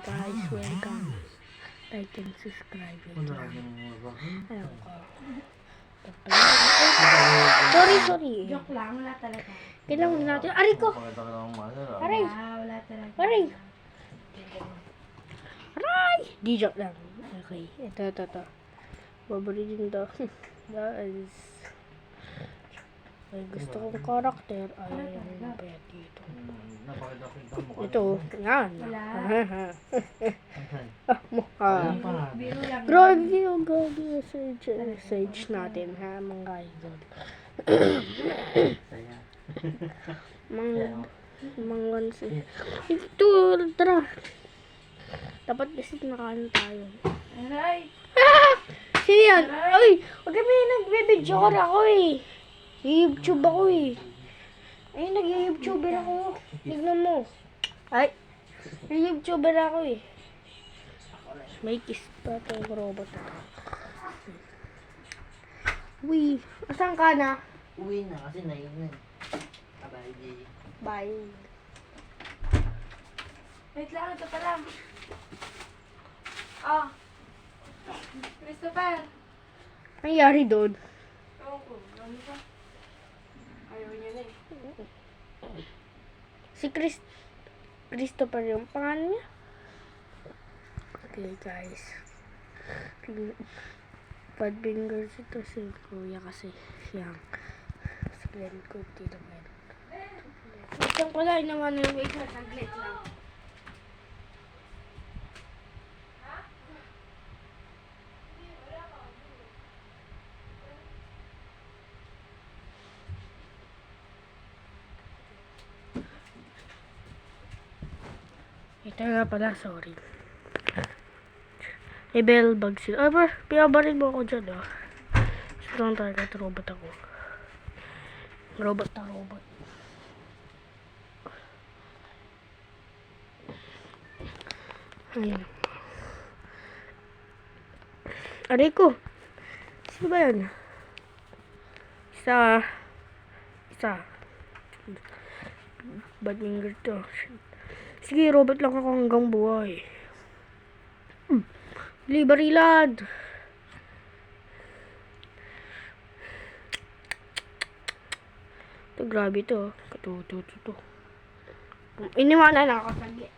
guys, welcome. Like and subscribe. Ayun ko. Sorry. Joke lang, wala talaga. Kailangan natin. Aray ko! Aray! Wala talaga. Aray! Aray! Di joke lang. Okay. Ito. Babaritin to. Guys. May gusto kong karakter. Ay, yung pet dito. Ito. Yan. Wala. Mukha. Biro lang. Grabe yung gabi message natin ha mga idol. Mangwansi. Ito, tara. Dapat kasi nakaano tayo. Aray! Sino yan? Ay! Huwag kami nagbe-video ako eh. YouTube ako eh. Ay, nag-YouTuber ako. Tignan mo. Ay! Nag-YouTuber ako eh. May kiss pa itong robot na. Uy! Asan ka na? Uwi na kasi naiyak na. Abay, di. Bye. Wait lang, ito pa lang. Oh. Christopher. Ang nangyari doon? Ewan ko, ano ba? Ayaw niya na eh. Si Christopher yung pangalan niya? Okay guys. Bad fingers ito si Kuya kasi siyang saglit ko dito meron. Isang pala naman yung wait na saglit lang. Ito nga pala, sorry. Bell bag sila. Ay, bro, pinabarin mo ako dyan, ah. Gusto lang target, robot ako. Robot. Ayun. Aray ko. Sino ba yan? Isa. Bad finger to. Sige, robot lang ako hanggang buhay. Barilan! Ito, grabe to. Ito. Iniwanan ako saglit.